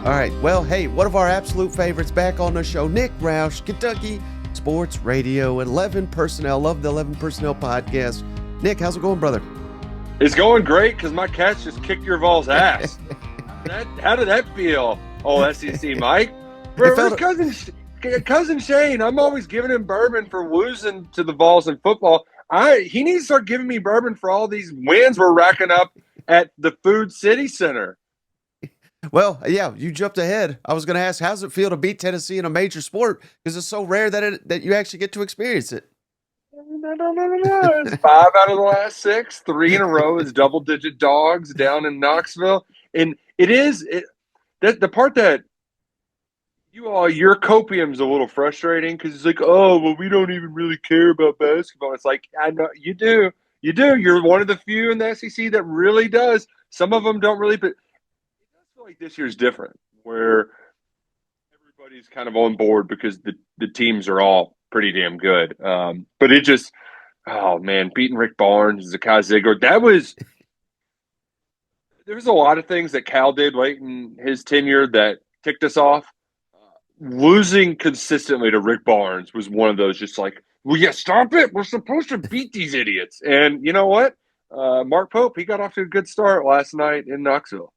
All right. Well, hey, one of our absolute favorites back on the show, Nick Roush, Kentucky Sports Radio, 11 Personnel. Love the 11 Personnel podcast. Nick, how's it going, brother? It's going great because my Cats just kicked your Vols' ass. How did that feel, old SEC Mike? Where's cousin Shane? I'm always giving him bourbon for losing to the Vols in football. He needs to start giving me bourbon for all these wins we're racking up at the Food City Center. Well, yeah, you jumped ahead. I was going to ask, how's it feel to beat Tennessee in a major sport? Because it's so rare that you actually get to experience it. No. It's 5 out of the last 6. 3 in a row is double-digit dogs down in Knoxville. And the part that your copium's a little frustrating because it's like, oh, well, we don't even really care about basketball. It's like, I know you do. You do. You're one of the few in the SEC that really does. Some of them don't really, but it does feel like this year's different, where everybody's kind of on board because the teams are all pretty damn good. But it just, oh man, beating Rick Barnes, Zakai Ziegler, there was a lot of things that Cal did late in his tenure that ticked us off. Losing consistently to Rick Barnes was one of those, just like, will you stop it? We're supposed to beat these idiots. And you know what? Mark Pope, he got off to a good start last night in Knoxville.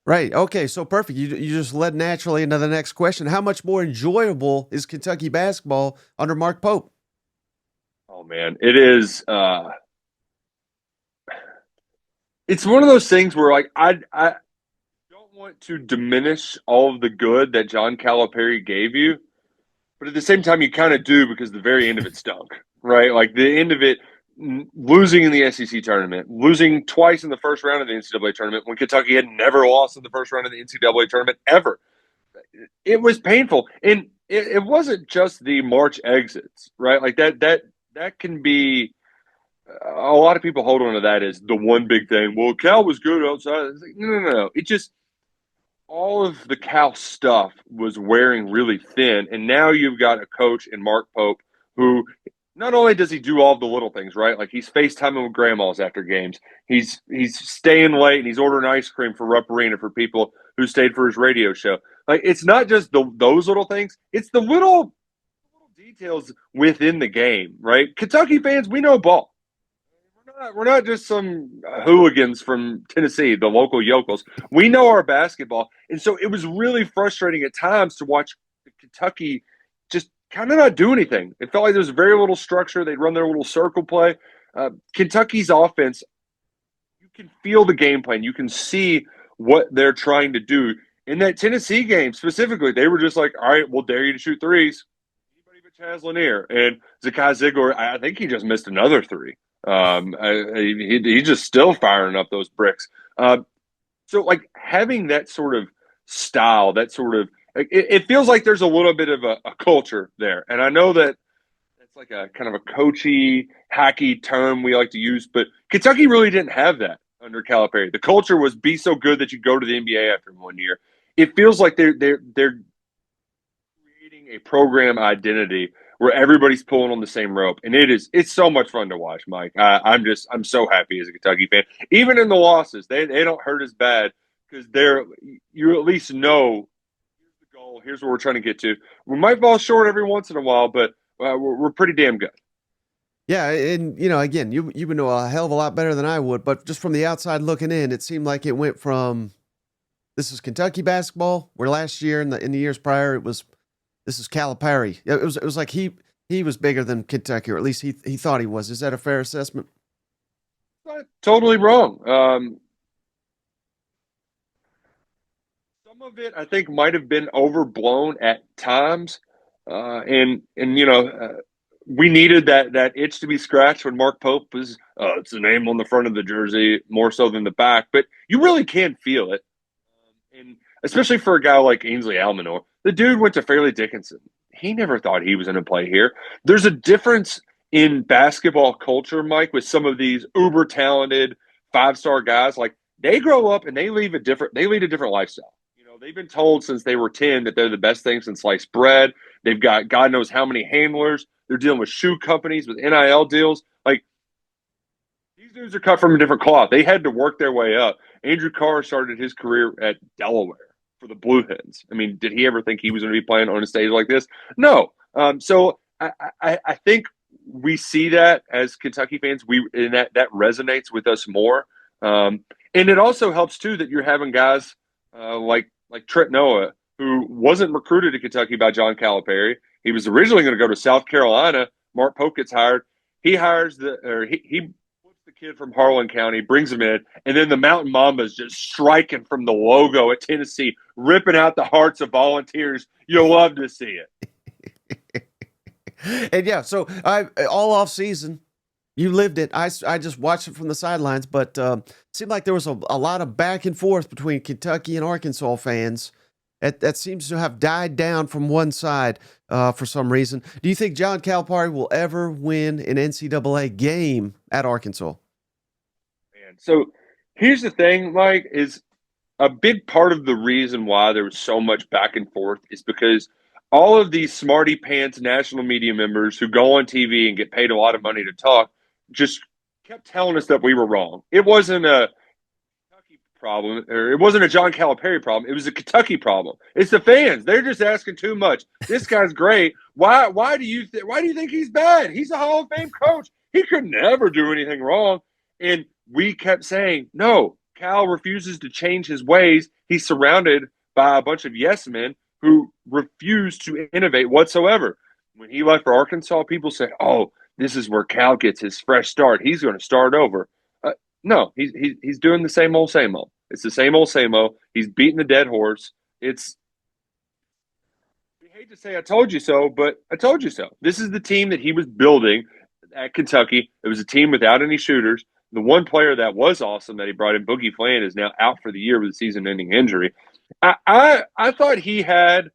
Right. Okay. So perfect. You just led naturally into the next question. How much more enjoyable is Kentucky basketball under Mark Pope? Oh man, it is. It's one of those things where, like, I don't want to diminish all of the good that John Calipari gave you, but at the same time, you kind of do, because the very end of it stunk, right? Like the end of it, losing in the SEC tournament, losing twice in the first round of the NCAA tournament when Kentucky had never lost in the first round of the NCAA tournament ever. It was painful, and it wasn't just the March exits, right? Like that can be. A lot of people hold on to that as the one big thing. Well, Cal was good outside. It's like, no. It just, all of the Cal stuff was wearing really thin. And now you've got a coach in Mark Pope who not only does he do all the little things, right? Like he's FaceTiming with grandmas after games. He's staying late and he's ordering ice cream for Rupp Arena for people who stayed for his radio show. Like, it's not just those little things. It's the little details within the game, right? Kentucky fans, we know ball. We're not just some hooligans from Tennessee, the local yokels. We know our basketball. And so it was really frustrating at times to watch Kentucky just kind of not do anything. It felt like there was very little structure. They'd run their little circle play. Kentucky's offense, you can feel the game plan. You can see what they're trying to do. In that Tennessee game specifically, they were just like, all right, we'll dare you to shoot threes. Anybody but Chaz Lanier. And Zakai Ziegler, I think he just missed another 3. He's just still firing up those bricks. So, like, having that sort of style, that sort of, it feels like there's a little bit of a culture there. And I know that it's like a kind of a coachy, hacky term we like to use, but Kentucky really didn't have that under Calipari. The culture was be so good that you go to the NBA after 1 year. It feels like they're creating a program identity where everybody's pulling on the same rope, and it's so much fun to watch, Mike. I'm so happy as a Kentucky fan. Even in the losses, they don't hurt as bad because you at least know here's the goal, here's what we're trying to get to. We might fall short every once in a while, but we're pretty damn good. Yeah, and again, you would know a hell of a lot better than I would, but just from the outside looking in, it seemed like it went from this is Kentucky basketball, where last year in the years prior this is Calipari. It was like he was bigger than Kentucky, or at least he thought he was. Is that a fair assessment? Not totally wrong. Some of it I think might have been overblown at times, and we needed that itch to be scratched when Mark Pope was it's the name on the front of the jersey more so than the back, but you really can feel it, and especially for a guy like Ainsley Almanor. The dude went to Fairleigh Dickinson. He never thought he was going to play here. There's a difference in basketball culture, Mike, with some of these uber talented 5-star guys. Like, they grow up and they lead a different lifestyle. They've been told since they were 10 that they're the best thing since sliced bread. They've got God knows how many handlers. They're dealing with shoe companies with NIL deals. Like, these dudes are cut from a different cloth. They had to work their way up. Andrew Carr started his career at Delaware for the Blue Hens. I mean, did he ever think he was going to be playing on a stage like this? No. So I think we see that as Kentucky fans. And that resonates with us more. And it also helps too that you're having guys like Trent Noah, who wasn't recruited to Kentucky by John Calipari. He was originally going to go to South Carolina. Mark Pope gets hired. He flips the kid from Harlan County, brings him in, and then the Mountain Mambas just striking from the logo at Tennessee, ripping out the hearts of Volunteers. You'll love to see it. And yeah, so all off season, you lived it. I just watched it from the sidelines, but it seemed like there was a lot of back and forth between Kentucky and Arkansas fans. That seems to have died down from one side for some reason. Do you think John Calipari will ever win an NCAA game at Arkansas? Man, so here's the thing, Mike, is a big part of the reason why there was so much back and forth is because all of these smarty pants national media members who go on TV and get paid a lot of money to talk just kept telling us that we were wrong. It wasn't a Kentucky problem, or it wasn't a John Calipari problem. It was a Kentucky problem. It's the fans. They're just asking too much. This guy's great. Why do you think he's bad? He's a Hall of Fame coach. He could never do anything wrong. And we kept saying, no, Cal refuses to change his ways. He's surrounded by a bunch of yes men who refuse to innovate whatsoever. When he left for Arkansas, people said, oh, this is where Cal gets his fresh start. He's going to start over. No, he's doing the same old, same old. It's the same old, same old. He's beating the dead horse. I hate to say I told you so, but I told you so. This is the team that he was building at Kentucky. It was a team without any shooters. The one player that was awesome that he brought in, Boogie Fland, is now out for the year with a season-ending injury. I thought he had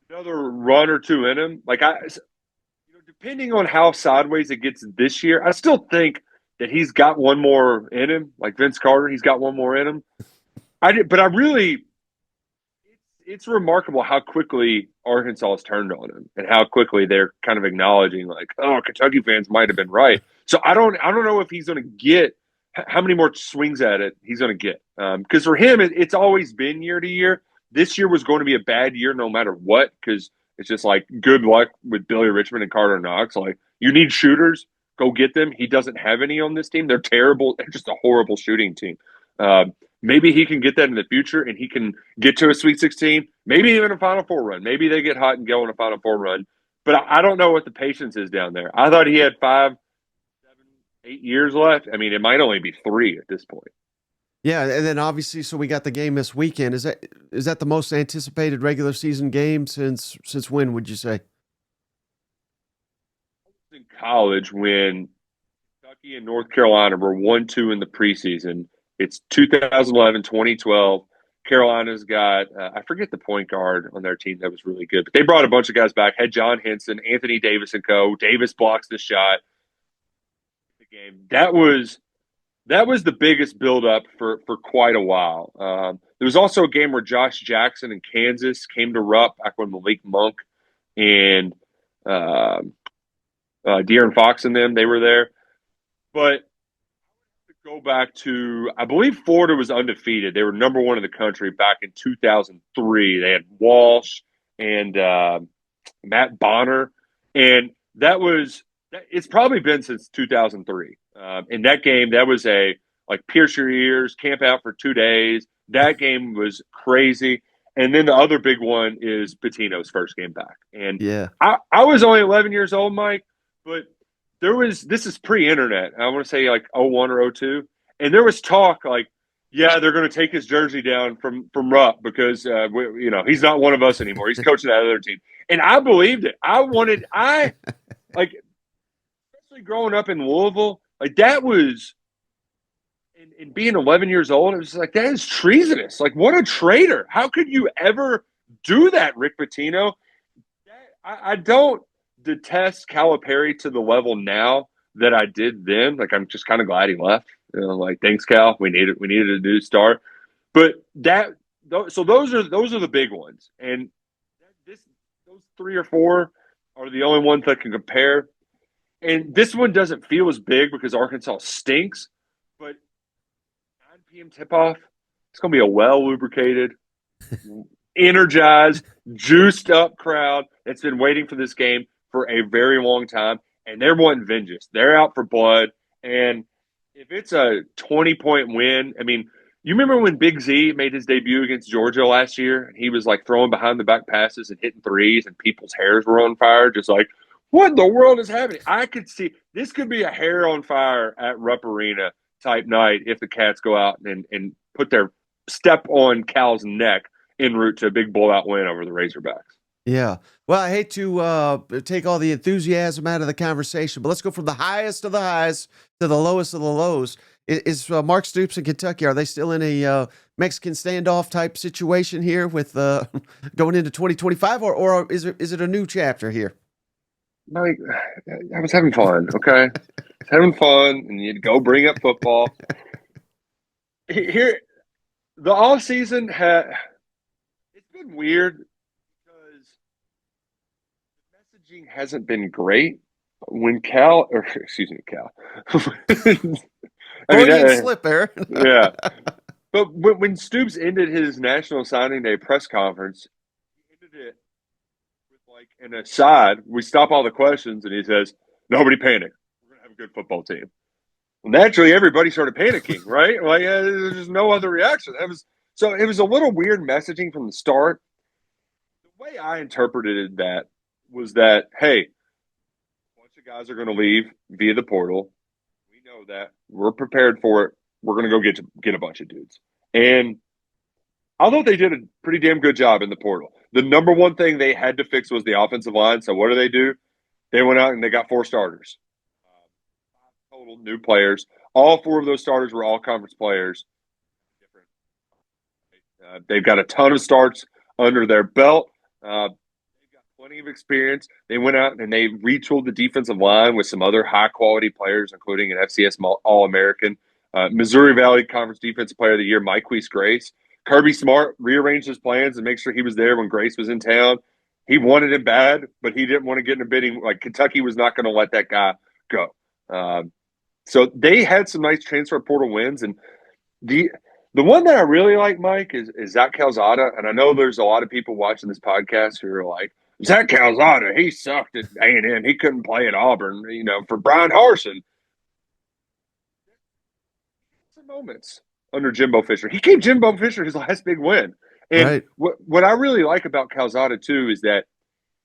another run or two in him. Depending on how sideways it gets this year, I still think that he's got one more in him. Like Vince Carter, he's got one more in him. It's remarkable how quickly Arkansas has turned on him and how quickly they're kind of acknowledging, like, oh, Kentucky fans might have been right. So I don't know if he's going to get how many more swings at it he's going to get. Because for him, it's always been year to year. This year was going to be a bad year no matter what, because it's just like good luck with Billy Richmond and Carter Knox. Like, you need shooters, go get them. He doesn't have any on this team. They're terrible. They're just a horrible shooting team. Maybe he can get that in the future and he can get to a Sweet 16, maybe even a Final Four run. Maybe they get hot and go on a Final Four run. But I don't know what the patience is down there. I thought he had 5, 7, 8 years left. I mean, it might only be 3 at this point. Yeah, and then obviously, so we got the game this weekend. Is that the most anticipated regular season game since when, would you say? In college, when Kentucky and North Carolina were 1-2 in the preseason, it's 2011, 2012. Carolina's got, I forget the point guard on their team that was really good, but they brought a bunch of guys back. Had John Henson, Anthony Davis and co. Davis blocks the shot. The game. That was the biggest buildup for quite a while. There was also a game where Josh Jackson and Kansas came to Rupp back when Malik Monk and De'Aaron Fox and them, they were there. But go back to, I believe Florida was undefeated. They were number 1 in the country back in 2003. They had Walsh and Matt Bonner. And it's probably been since 2003. In that game, that was pierce your ears, camp out for 2 days. That game was crazy. And then the other big one is Pitino's first game back. And yeah, I was only 11 years old, Mike, but this is pre-internet. I want to say like 01 or 02. And there was talk like, yeah, they're going to take his jersey down from Rupp because, he's not one of us anymore. He's coaching that other team. And I believed it. Especially growing up in Louisville, like that was, and being 11 years old, it was like, that is treasonous. Like, what a traitor. How could you ever do that, Rick Pitino? I don't detest Calipari to the level now that I did then. Like, I'm just kind of glad he left. Thanks, Cal. We needed a new start. But those are the big ones. And those 3 or 4 are the only ones that can compare. And this one doesn't feel as big because Arkansas stinks. But 9 p.m. tip-off, it's going to be a well-lubricated, energized, juiced up crowd that's been waiting for this game for a very long time, and they're wanting vengeance. They're out for blood, and if it's a 20-point win, I mean, you remember when Big Z made his debut against Georgia last year, and he was like throwing behind the back passes and hitting threes, and people's hairs were on fire, just like, what in the world is happening? I could see this could be a hair on fire at Rupp Arena type night if the Cats go out and put their step on Cal's neck en route to a big blowout win over the Razorbacks. Yeah. Well, I hate to take all the enthusiasm out of the conversation, but let's go from the highest of the highs to the lowest of the lows. Is Mark Stoops in Kentucky, are they still in a Mexican standoff type situation here with going into 2025, or is it a new chapter here? Like, I was having fun, okay? I was having fun, and you'd go bring up football. Here, the offseason it's been weird because the messaging hasn't been great. When Cal, or excuse me, Cal. Slip there. Yeah. But when Stoops ended his National Signing Day press conference, he ended it with like an aside. We stop all the questions, and he says, "Nobody panic. We're gonna have a good football team." Well, naturally, everybody started panicking, right? Like there's just no other reaction. It was a little weird messaging from the start. The way I interpreted that was that, hey, a bunch of guys are going to leave via the portal. We know that. We're prepared for it. We're going to go get a bunch of dudes. And although they did a pretty damn good job in the portal, the number one thing they had to fix was the offensive line. So what do? They went out and they got 4 starters. 5 total new players. All 4 of those starters were all conference players. They've got a ton of starts under their belt. They've got plenty of experience. They went out and they retooled the defensive line with some other high-quality players, including an FCS All-American, Missouri Valley Conference Defensive Player of the Year, Myquise Grace. Kirby Smart rearranged his plans and make sure he was there when Grace was in town. He wanted him bad, but he didn't want to get in a bidding. Like, Kentucky was not going to let that guy go. So they had some nice transfer portal wins, and the one that I really like, Mike, is Zach Calzada. And I know there's a lot of people watching this podcast who are like, Zach Calzada, he sucked at A&M. He couldn't play at Auburn, for Brian Harsin. Some moments under Jimbo Fisher. He gave Jimbo Fisher his last big win. And right. what I really like about Calzada, too, is that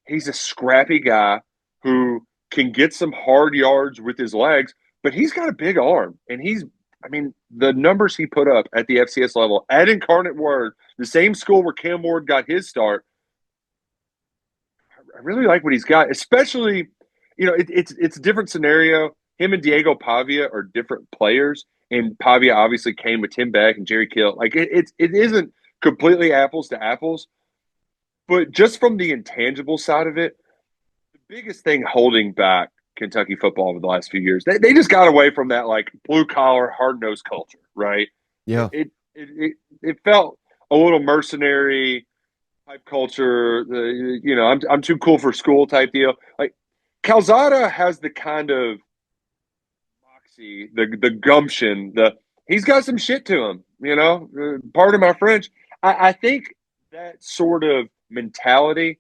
he's a scrappy guy who can get some hard yards with his legs, but he's got a big arm. And the numbers he put up at the FCS level at Incarnate Word, the same school where Cam Ward got his start, I really like what he's got, especially, it's a different scenario. Him and Diego Pavia are different players, and Pavia obviously came with Tim Beck and Jerry Kill. Like, it isn't completely apples to apples, but just from the intangible side of it, the biggest thing holding back Kentucky football over the last few years, they just got away from that, like, blue-collar, hard-nosed culture, right? Yeah. It felt a little mercenary type culture, I'm too cool for school type deal. Like, Calzada has the kind of moxie, the gumption, he's got some shit to him, pardon my French. I think that sort of mentality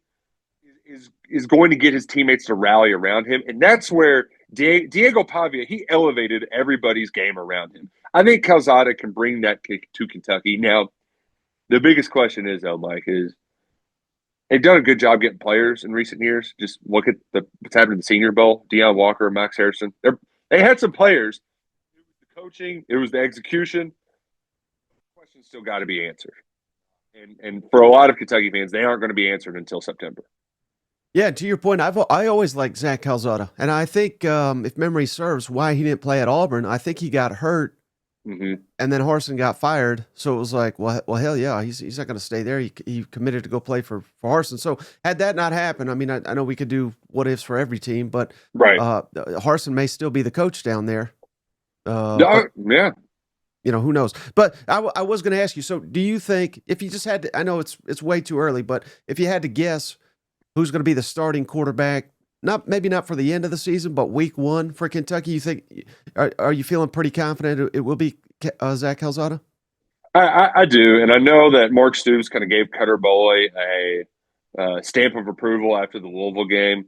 is going to get his teammates to rally around him, and that's where Diego Pavia, he elevated everybody's game around him. I think Calzada can bring that to Kentucky. Now, the biggest question is, though, Mike, is they've done a good job getting players in recent years. Just look at what's happened in the Senior Bowl. Deion Walker, Max Harrison. They had some players. It was the coaching. It was the execution. The question's still got to be answered. And for a lot of Kentucky fans, they aren't going to be answered until September. Yeah, to your point, I always liked Zach Calzada, and I think if memory serves, why he didn't play at Auburn, I think he got hurt, and then Harsin got fired. So it was like, well, hell yeah, he's not going to stay there. He committed to go play for Harsin. So had that not happened, I know we could do what ifs for every team, but right, Harsin may still be the coach down there. Yeah. Who knows? But I was going to ask you. So, do you think if you just had to? I know it's way too early, but if you had to guess who's going to be the starting quarterback, maybe not for the end of the season, but week 1 for Kentucky, you think? Are you feeling pretty confident it will be Zach Calzada? I do, and I know that Mark Stoops kind of gave Cutter Boley a stamp of approval after the Louisville game.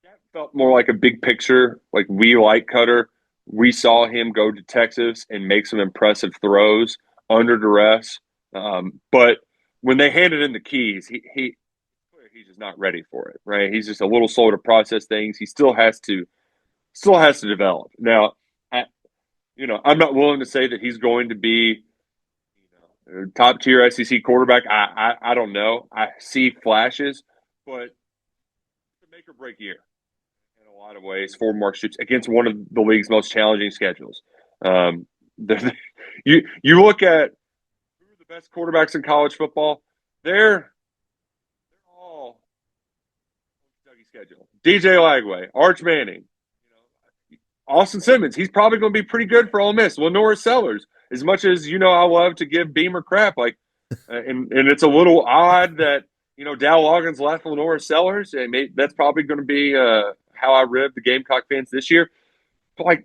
That felt more like a big picture. Like we like Cutter. We saw him go to Texas and make some impressive throws under duress. But when they handed him the keys, he's just not ready for it. Right? He's just a little slow to process things. He still has to develop. Now, I'm not willing to say that he's going to be top tier SEC quarterback. I don't know. I see flashes, but it's a make or break year in a lot of ways for Mark Stoops against one of the league's most challenging schedules. You look at who are the best quarterbacks in college football. They're all on Kentucky schedule. DJ Lagway, Arch Manning, Austin Simmons. He's probably going to be pretty good for Ole Miss. Lenora Sellers, as much as I love to give Beamer crap, and it's a little odd that Dow Loggins left Lenora Sellers, and that's probably going to be how I rib the Gamecock fans this year. But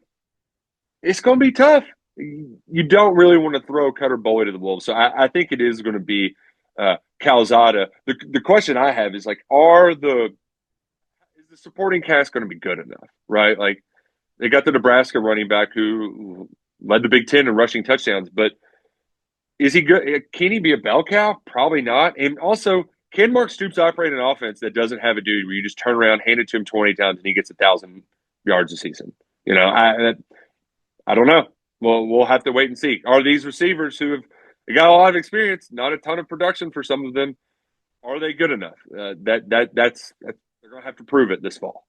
it's going to be tough. You don't really want to throw Cutter Boley to the wolves, so I think it is going to be Calzada. The question I have is is the supporting cast going to be good enough, right? They got the Nebraska running back who led the Big Ten in rushing touchdowns, but is he good? Can he be a bell cow? Probably not. And also, can Mark Stoops operate an offense that doesn't have a dude where you just turn around, hand it to him 20 times, and he gets 1,000 yards a season? I don't know. Well, we'll have to wait and see. Are these receivers who have got a lot of experience, not a ton of production for some of them, are they good enough? That's they're going to have to prove it this fall.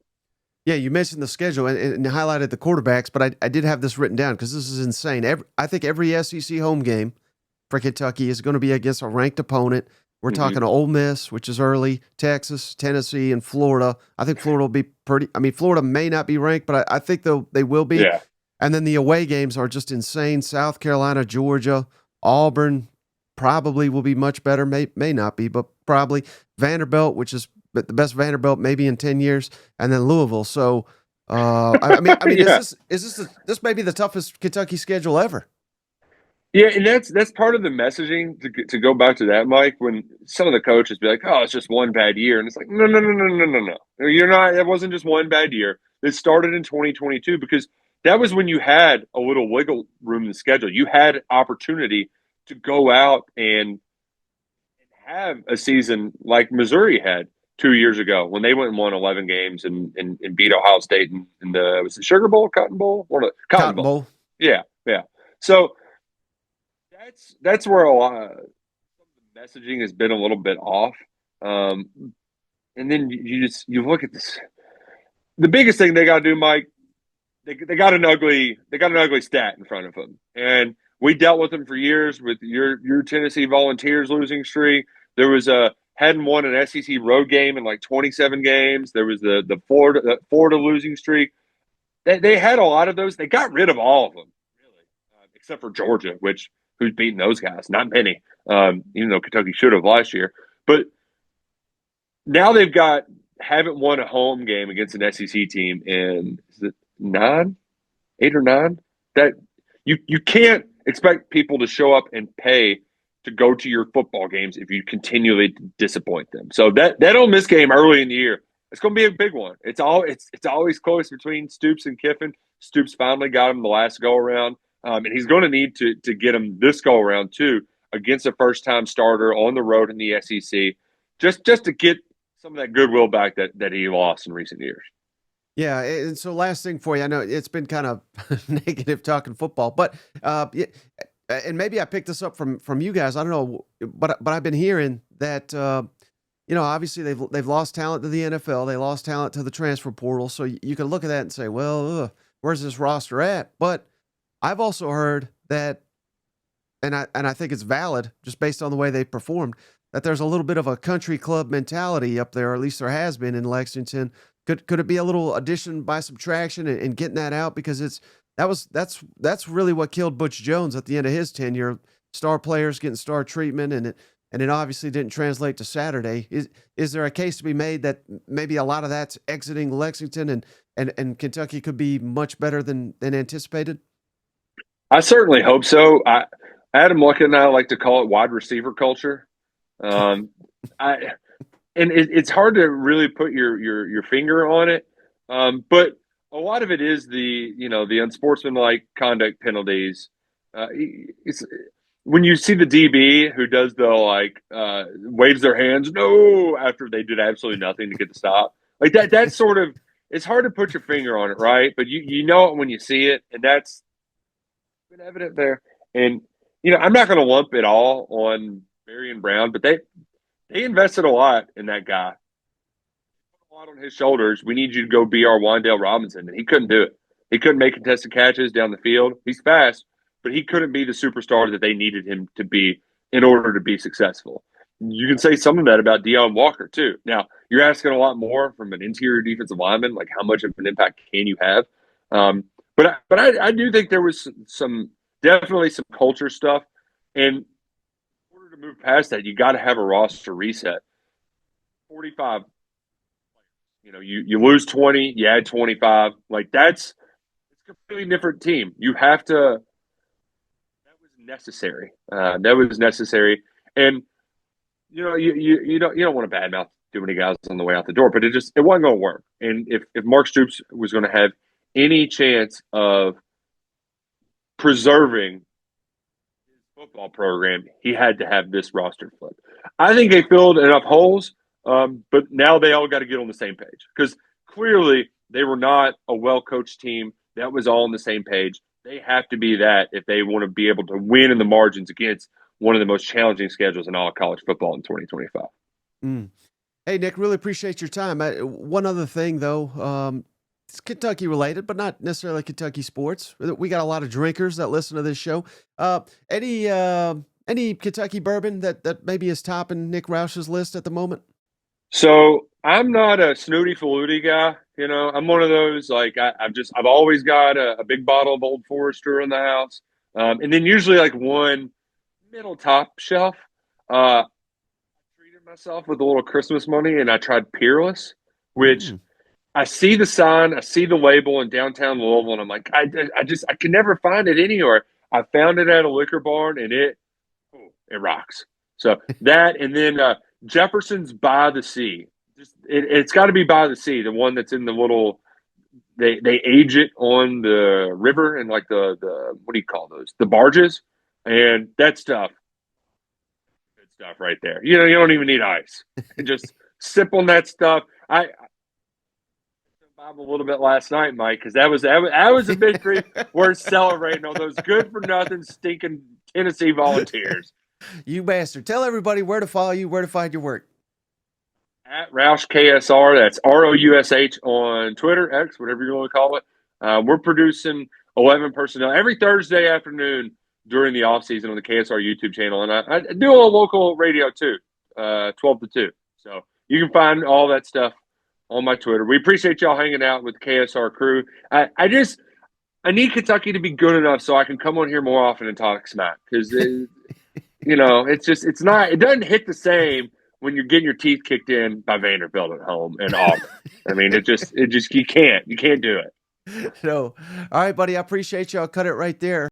Yeah, you mentioned the schedule and highlighted the quarterbacks, but I did have this written down because this is insane. I think every SEC home game for Kentucky is going to be against a ranked opponent. We're talking Ole Miss, which is early, Texas, Tennessee, and Florida. I think Florida will be pretty. I mean, Florida may not be ranked, but I think they will be. Yeah. And then the away games are just insane. South Carolina, Georgia, Auburn probably will be much better. May not be, but probably Vanderbilt, which is the best Vanderbilt maybe in 10 years, and then Louisville. So, I mean, Yeah. is this may be the toughest Kentucky schedule ever? Yeah, and that's part of the messaging to go back to that, Mike. When some of the coaches be like, "Oh, it's just one bad year," and it's like, no, no, no, no, no, no, no. You're not. It wasn't just one bad year. It started in 2022 because that was when you had a little wiggle room in the schedule. You had opportunity to go out and have a season like Missouri had 2 years ago when they went and won 11 games and beat Ohio State in the was it Sugar Bowl, Cotton Bowl, or Cotton Bowl? Yeah, yeah. So that's where a lot of the messaging has been a little bit off. And then you look at this. The biggest thing they got to do, Mike, they got an ugly stat in front of them, and we dealt with them for years with your Tennessee Volunteers losing streak. There was hadn't won an SEC road game in 27 games. There was the Florida losing streak. They had a lot of those. They got rid of all of them, really, except for Georgia, who's beating those guys? Not many, even though Kentucky should have last year. But now haven't won a home game against an SEC team in is it 8 or 9? That you can't expect people to show up and pay to go to your football games if you continually disappoint them. So that Ole Miss game early in the year, it's going to be a big one. It's always close between Stoops and Kiffin. Stoops finally got him the last go around. And he's going to need to get him this go around too against a first time starter on the road in the SEC, just to get some of that goodwill back that he lost in recent years. Yeah, and so last thing for you, I know it's been kind of negative talking football, but and maybe I picked this up from you guys. I don't know, but I've been hearing that obviously they've lost talent to the NFL, they lost talent to the transfer portal, so you can look at that and say, well, where's this roster at? But I've also heard that, and I think it's valid just based on the way they performed, that there's a little bit of a country club mentality up there, or at least there has been in Lexington. Could it be a little addition by subtraction and getting that out, because that's really what killed Butch Jones at the end of his tenure. Star players getting star treatment, and it obviously didn't translate to Saturday. Is there a case to be made that maybe a lot of that's exiting Lexington and Kentucky could be much better than anticipated? I certainly hope so. Adam Luckett and I like to call it wide receiver culture. Um, I and it's hard to really put your finger on it, but a lot of it is the unsportsmanlike conduct penalties. It's when you see the DB who does the waves their hands no after they did absolutely nothing to get the stop like that. That's sort of it's hard to put your finger on it, right? But you know it when you see it, and that's been evident there. And I'm not going to lump it all on Barry and Brown, but they invested a lot in that guy. A lot on his shoulders. We need you to go be our Wandale Robinson, and he couldn't do it. He couldn't make contested catches down the field. He's fast, but he couldn't be the superstar that they needed him to be in order to be successful. You can say some of that about Deion Walker too. Now you're asking a lot more from an interior defensive lineman. Like how much of an impact can you have? But I do think there was definitely some culture stuff, and in order to move past that, you got to have a roster reset. 45. You lose 20, you add 25. Like it's a completely different team. You have to. That was necessary. That was necessary, and you don't want to badmouth too many guys on the way out the door, but it wasn't going to work. And if Mark Stoops was going to have any chance of preserving his football program, he had to have this roster flip. I think they filled enough holes, but now they all got to get on the same page because clearly they were not a well-coached team that was all on the same page. They have to be that if they want to be able to win in the margins against one of the most challenging schedules in all of college football in 2025. Hey, Nick, really appreciate your time. One other thing, though, it's Kentucky related, but not necessarily Kentucky sports. We got a lot of drinkers that listen to this show. Any Kentucky bourbon that maybe is topping Nick Roush's list at the moment? So I'm not a snooty faluti guy. I'm one of those I've always got a big bottle of Old Forester in the house, and then usually like one middle top shelf. I treated myself with a little Christmas money, and I tried Peerless, which I see the sign, I see the label in downtown Louisville, and I'm like, I can never find it anywhere. I found it at a liquor barn, and it rocks. So that, and then Jefferson's By the Sea. It's got to be By the Sea, the one that's in the little. They age it on the river and like the what do you call those? The barges, and that stuff. Good stuff right there. You don't even need ice. Just sip on that stuff. I Bob a little bit last night, Mike, because that was a victory worth celebrating on those good for nothing stinking Tennessee Volunteers. You bastard. Tell everybody where to follow you, where to find your work. At Roush KSR, that's ROUSH on Twitter, X, whatever you want to call it. We're producing 11 personnel every Thursday afternoon during the offseason on the KSR YouTube channel. And I do a local radio too, 12 to 2. So you can find all that stuff on my Twitter. We appreciate y'all hanging out with the KSR crew. I need Kentucky to be good enough so I can come on here more often and talk smack because it doesn't hit the same when you're getting your teeth kicked in by Vanderbilt at home and Auburn. I mean, you can't do it. No. All right, buddy. I appreciate you. I'll cut it right there.